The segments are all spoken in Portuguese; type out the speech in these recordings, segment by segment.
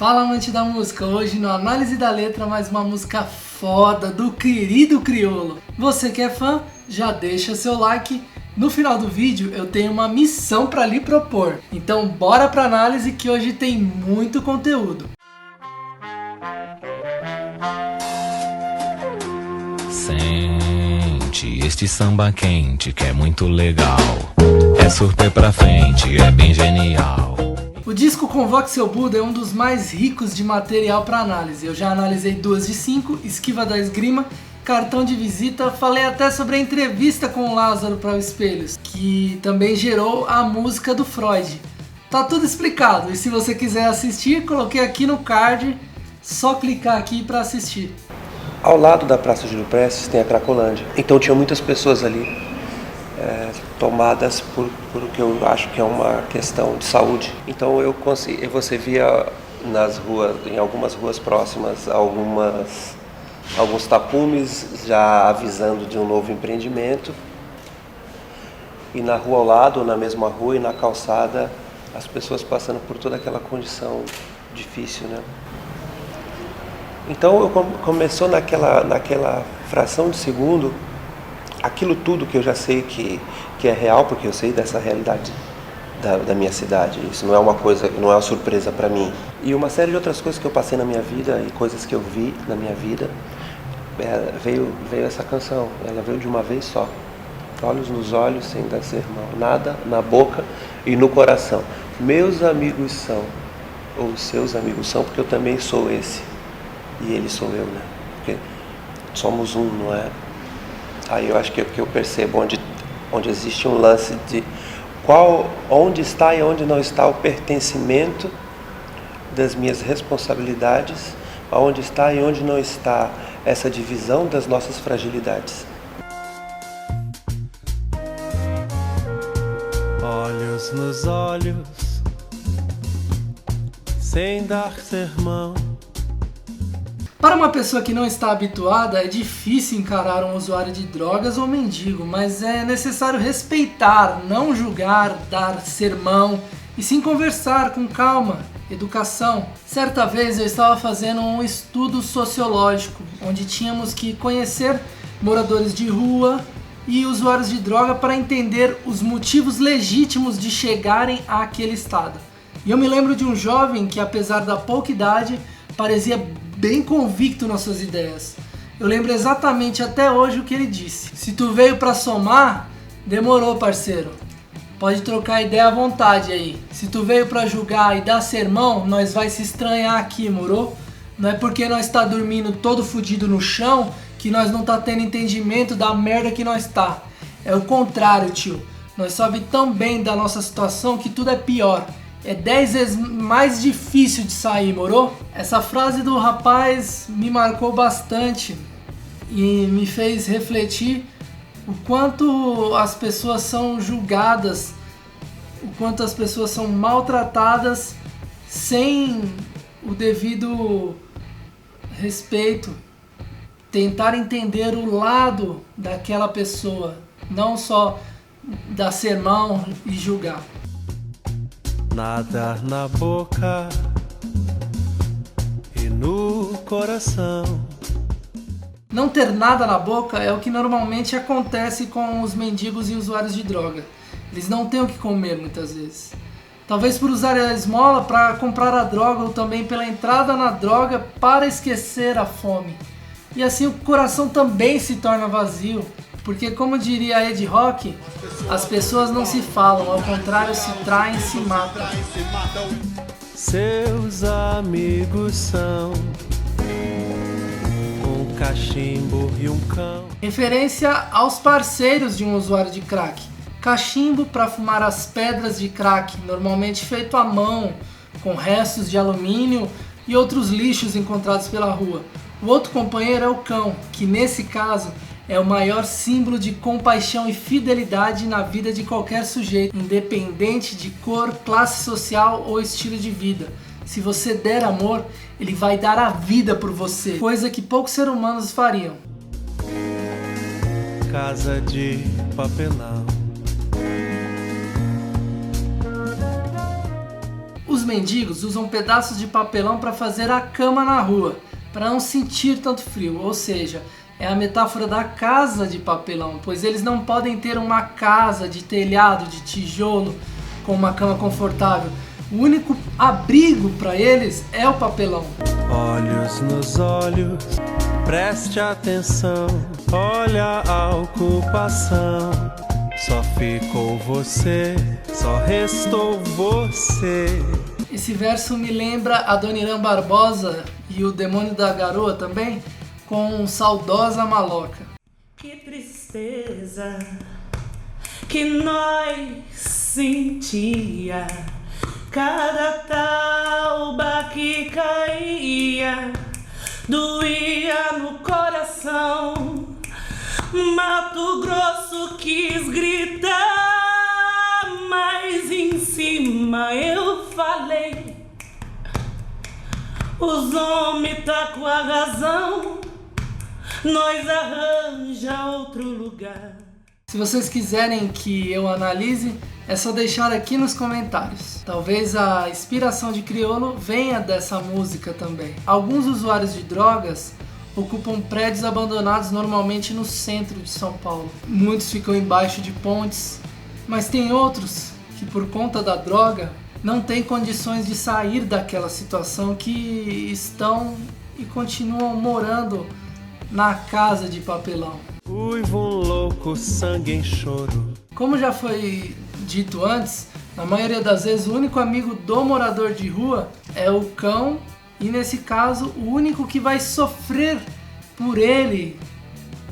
Fala, amante da música, hoje no Análise da Letra mais uma música foda do querido Criolo. Você que é fã, já deixa seu like. No final do vídeo eu tenho uma missão para lhe propor, então bora pra análise que hoje tem muito conteúdo. Sente este samba quente que é muito legal, é surpresa pra frente, é bem genial. O disco Convoque Seu Buda é um dos mais ricos de material para análise. Eu já analisei 2 de 5, Esquiva da Esgrima, Cartão de Visita, falei até sobre a entrevista com o Lázaro para o Espelhos, que também gerou a música do Freud. Tá tudo explicado, e se você quiser assistir, coloquei aqui no card, só clicar aqui para assistir. Ao lado da Praça Júlio Prestes tem a Cracolândia, então tinha muitas pessoas ali tomadas por o que eu acho que é uma questão de saúde. Então você via nas ruas, em algumas ruas próximas, alguns tapumes já avisando de um novo empreendimento, e na rua ao lado, ou na mesma rua e na calçada, as pessoas passando por toda aquela condição difícil, né? Então começou naquela fração de segundo, aquilo tudo que eu já sei que é real, porque eu sei dessa realidade da minha cidade. Isso não é uma coisa, não é uma surpresa para mim. E uma série de outras coisas que eu passei na minha vida e coisas que eu vi na minha vida, veio essa canção. Ela veio de uma vez só. Olhos nos olhos, sem dar sermão. Nada na boca e no coração. Meus amigos são, ou seus amigos são, porque eu também sou esse. E ele sou eu, né? Porque somos um, não é? Aí eu acho que eu percebo onde existe um lance de onde está e onde não está o pertencimento das minhas responsabilidades, onde está e onde não está essa divisão das nossas fragilidades. Olhos nos olhos, sem dar sermão. Para uma pessoa que não está habituada, é difícil encarar um usuário de drogas ou mendigo, mas é necessário respeitar, não julgar, dar sermão e sim conversar com calma, educação. Certa vez eu estava fazendo um estudo sociológico, onde tínhamos que conhecer moradores de rua e usuários de droga para entender os motivos legítimos de chegarem àquele estado. E eu me lembro de um jovem que, apesar da pouca idade, parecia bem convicto nas suas ideias. Eu lembro exatamente até hoje o que ele disse. Se tu veio pra somar, demorou, parceiro. Pode trocar ideia à vontade aí. Se tu veio pra julgar e dar sermão, nós vai se estranhar aqui, moro? Não é porque nós tá dormindo todo fudido no chão que nós não tá tendo entendimento da merda que nós tá. É o contrário, tio. Nós sabemos tão bem da nossa situação que tudo é pior. É 10 vezes mais difícil de sair, moro? Essa frase do rapaz me marcou bastante e me fez refletir o quanto as pessoas são julgadas, o quanto as pessoas são maltratadas sem o devido respeito. Tentar entender o lado daquela pessoa, não só dar sermão e julgar. Nada na boca e no coração. Não ter nada na boca é o que normalmente acontece com os mendigos e usuários de droga. Eles não têm o que comer muitas vezes. Talvez por usar a esmola para comprar a droga ou também pela entrada na droga para esquecer a fome. E assim o coração também se torna vazio. Porque, como diria Ed Rock, as pessoas não se falam, ao contrário, se traem e se matam. Seus amigos são um cachimbo e um cão. Referência aos parceiros de um usuário de crack. Cachimbo para fumar as pedras de crack, normalmente feito à mão, com restos de alumínio e outros lixos encontrados pela rua. O outro companheiro é o cão, que nesse caso é o maior símbolo de compaixão e fidelidade na vida de qualquer sujeito, independente de cor, classe social ou estilo de vida. Se você der amor, ele vai dar a vida por você, coisa que poucos seres humanos fariam. Casa de papelão. mendigos usam pedaços de papelão para fazer a cama na rua, para não sentir tanto frio, ou seja, é a metáfora da casa de papelão, pois eles não podem ter uma casa de telhado, de tijolo, com uma cama confortável. O único abrigo para eles é o papelão. Olhos nos olhos, preste atenção, olha a ocupação. Só ficou você, só restou você. Esse verso me lembra a Dona Irã Barbosa e o Demônio da Garoa também, com Saudosa Maloca. Que tristeza que nós sentia, cada tauba que caía, doía no coração. Mato Grosso quis gritar, mas em cima eu falei, os homens tá com a razão, nós arranja outro lugar. Se vocês quiserem que eu analise, é só deixar aqui nos comentários. Talvez a inspiração de Criolo venha dessa música também. Alguns usuários de drogas ocupam prédios abandonados normalmente no centro de São Paulo. Muitos ficam embaixo de pontes, mas tem outros que por conta da droga não têm condições de sair daquela situação, que estão e continuam morando na casa de papelão. Uivo louco, sangue em choro. Como já foi dito antes, na maioria das vezes o único amigo do morador de rua é o cão, e nesse caso o único que vai sofrer por ele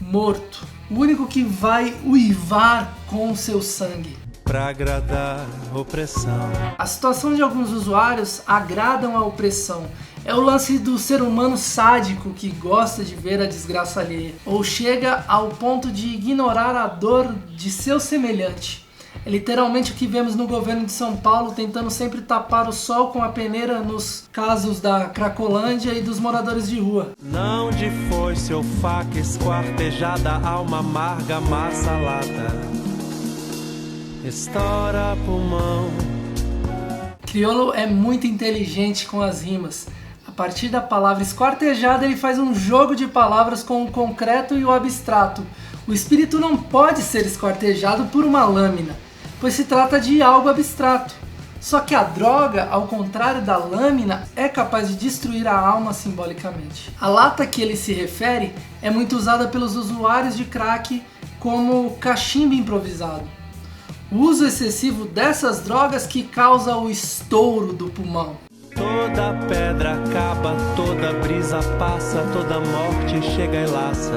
morto, o único que vai uivar com seu sangue. Pra agradar opressão. A situação de alguns usuários agradam a opressão. É o lance do ser humano sádico que gosta de ver a desgraça alheia, ou chega ao ponto de ignorar a dor de seu semelhante. É literalmente o que vemos no governo de São Paulo, tentando sempre tapar o sol com a peneira nos casos da Cracolândia e dos moradores de rua. Não de foice ou faca esquartejada, alma amarga, massa lata, estoura pulmão. Criolo é muito inteligente com as rimas. A partir da palavra esquartejada, ele faz um jogo de palavras com o concreto e o abstrato. O espírito não pode ser esquartejado por uma lâmina, pois se trata de algo abstrato. Só que a droga, ao contrário da lâmina, é capaz de destruir a alma simbolicamente. A lata que ele se refere é muito usada pelos usuários de crack como cachimbo improvisado. O uso excessivo dessas drogas que causa o estouro do pulmão. Toda pedra acaba, toda brisa passa, toda morte chega e laça.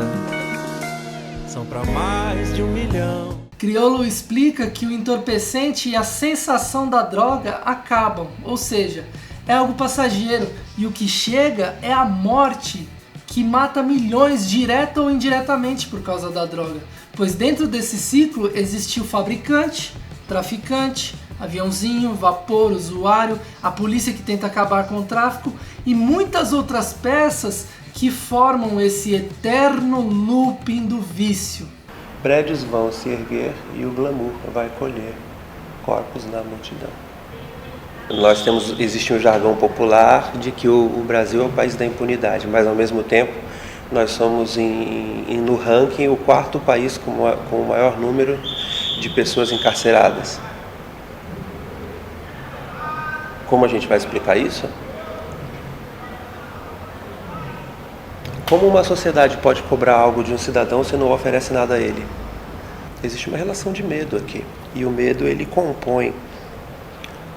São pra mais de 1 milhão. Criolo explica que o entorpecente e a sensação da droga acabam, ou seja, é algo passageiro, e o que chega é a morte, que mata milhões direta ou indiretamente por causa da droga, pois dentro desse ciclo existe o fabricante, traficante, aviãozinho, vapor, usuário, a polícia que tenta acabar com o tráfico e muitas outras peças que formam esse eterno looping do vício. Prédios vão se erguer e o glamour vai colher corpos na multidão. Existe um jargão popular de que o Brasil é o país da impunidade, mas ao mesmo tempo nós somos no ranking o 4º país com o maior número de pessoas encarceradas. Como a gente vai explicar isso? Como uma sociedade pode cobrar algo de um cidadão se não oferece nada a ele? Existe uma relação de medo aqui. E o medo, ele compõe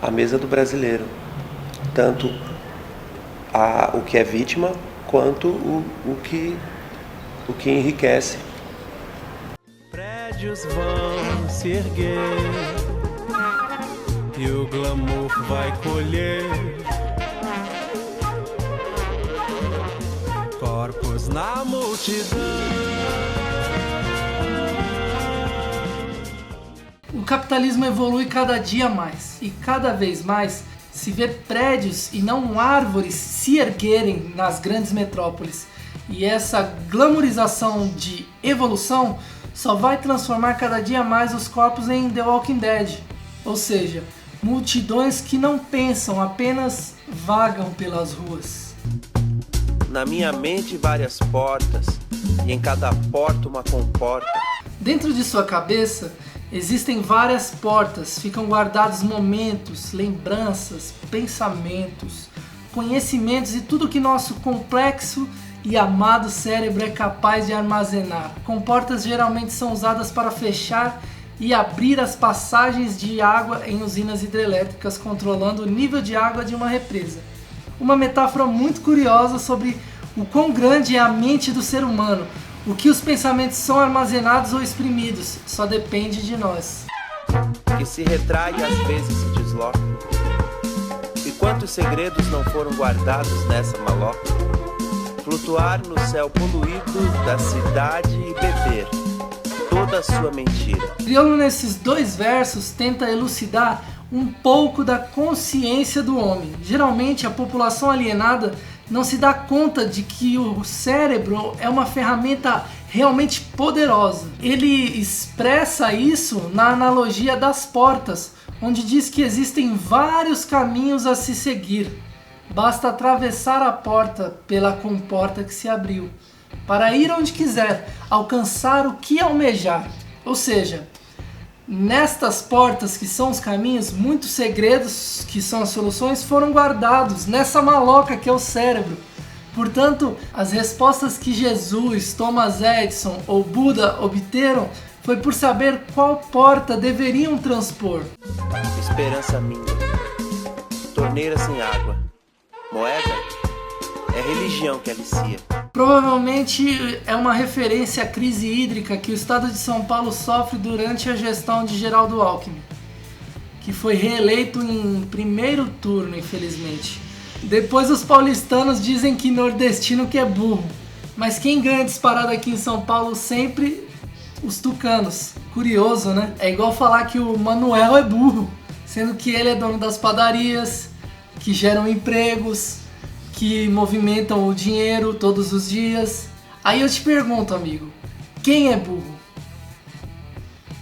a mesa do brasileiro. Tanto o que é vítima, quanto o que enriquece. Prédios vão se erguer e o glamour vai colher corpos na multidão. O capitalismo evolui cada dia mais e cada vez mais se vê prédios e não árvores se erguerem nas grandes metrópoles. E essa glamorização de evolução só vai transformar cada dia mais os corpos em The Walking Dead. Ou seja, multidões que não pensam, apenas vagam pelas ruas. Na minha mente várias portas, e em cada porta uma comporta. Dentro de sua cabeça existem várias portas, ficam guardados momentos, lembranças, pensamentos, conhecimentos e tudo que nosso complexo e amado cérebro é capaz de armazenar. Comportas geralmente são usadas para fechar e abrir as passagens de água em usinas hidrelétricas, controlando o nível de água de uma represa. Uma metáfora muito curiosa sobre o quão grande é a mente do ser humano. O que os pensamentos são armazenados ou exprimidos só depende de nós. Que se retrai e às vezes se desloca. E quantos segredos não foram guardados nessa maloca? Flutuar no céu poluído da cidade e beber toda a sua mentira. Criolo, nesses dois versos, tenta elucidar um pouco da consciência do homem. Geralmente a população alienada não se dá conta de que o cérebro é uma ferramenta realmente poderosa. Ele expressa isso na analogia das portas, onde diz que existem vários caminhos a se seguir. Basta atravessar a porta pela comporta que se abriu, para ir onde quiser, alcançar o que almejar. Ou seja, nestas portas que são os caminhos, muitos segredos que são as soluções foram guardados nessa maloca que é o cérebro. Portanto, as respostas que Jesus, Thomas Edison ou Buda obteram foi por saber qual porta deveriam transpor. Esperança minha, torneira sem água, moeda é religião que alicia. Provavelmente é uma referência à crise hídrica que o estado de São Paulo sofre durante a gestão de Geraldo Alckmin, que foi reeleito em primeiro turno, infelizmente. Depois os paulistanos dizem que nordestino que é burro, mas quem ganha disparado aqui em São Paulo sempre os tucanos. Curioso, né? É igual falar que o Manuel é burro, sendo que ele é dono das padarias, que geram empregos, que movimentam o dinheiro todos os dias. Aí eu te pergunto, amigo, quem é burro?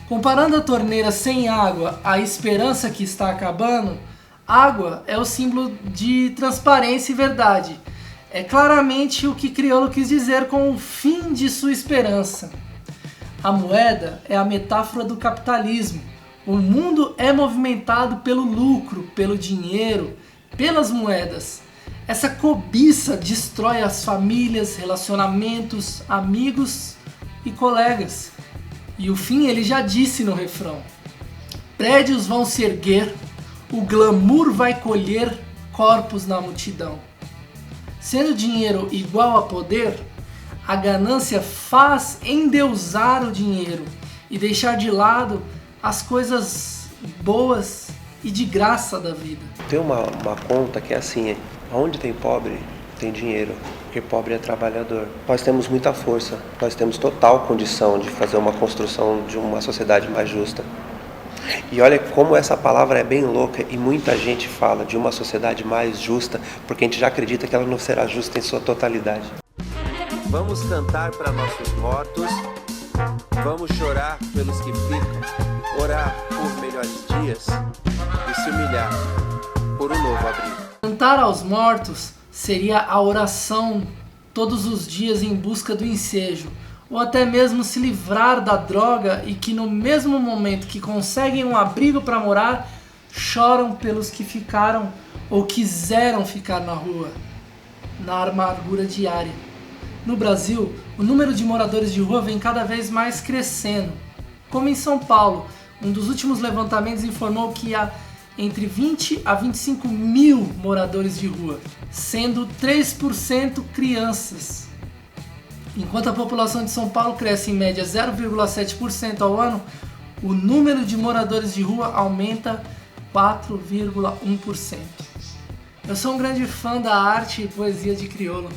Comparando a torneira sem água à esperança que está acabando, água é o símbolo de transparência e verdade. É claramente o que Criolo quis dizer com o fim de sua esperança. A moeda é a metáfora do capitalismo. O mundo é movimentado pelo lucro, pelo dinheiro, pelas moedas. Essa cobiça destrói as famílias, relacionamentos, amigos e colegas. E o fim ele já disse no refrão. Prédios vão se erguer, o glamour vai colher corpos na multidão. Sendo dinheiro igual a poder, a ganância faz endeusar o dinheiro e deixar de lado as coisas boas e de graça da vida. Tem uma conta que é assim, onde tem pobre, tem dinheiro, porque pobre é trabalhador. Nós temos muita força, nós temos total condição de fazer uma construção de uma sociedade mais justa. E olha como essa palavra é bem louca e muita gente fala de uma sociedade mais justa, porque a gente já acredita que ela não será justa em sua totalidade. Vamos cantar para nossos mortos, vamos chorar pelos que ficam, orar por melhores dias e se humilhar por um novo abrigo. Cantar aos mortos seria a oração todos os dias em busca do ensejo, ou até mesmo se livrar da droga e que no mesmo momento que conseguem um abrigo para morar, choram pelos que ficaram ou quiseram ficar na rua, na amargura diária. No Brasil, o número de moradores de rua vem cada vez mais crescendo. Como em São Paulo, um dos últimos levantamentos informou que há entre 20 a 25 mil moradores de rua, sendo 3% crianças. Enquanto a população de São Paulo cresce em média 0,7% ao ano, o número de moradores de rua aumenta 4,1%. Eu sou um grande fã da arte e poesia de Criolo.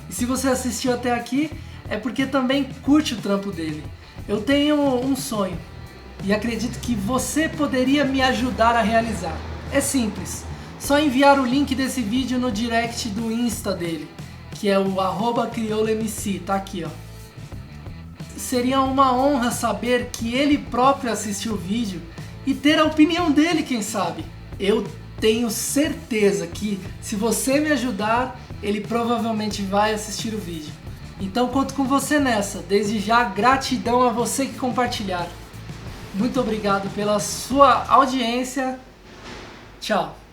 E se você assistiu até aqui, é porque também curte o trampo dele. Eu tenho um sonho e acredito que você poderia me ajudar a realizar. É simples, só enviar o link desse vídeo no direct do Insta dele, que é o @criolomc, tá aqui ó. Seria uma honra saber que ele próprio assistiu o vídeo e ter a opinião dele, quem sabe. eu tenho certeza que se você me ajudar, ele provavelmente vai assistir o vídeo. Então conto com você nessa. Desde já, gratidão a você que compartilhar. Muito obrigado pela sua audiência. Tchau.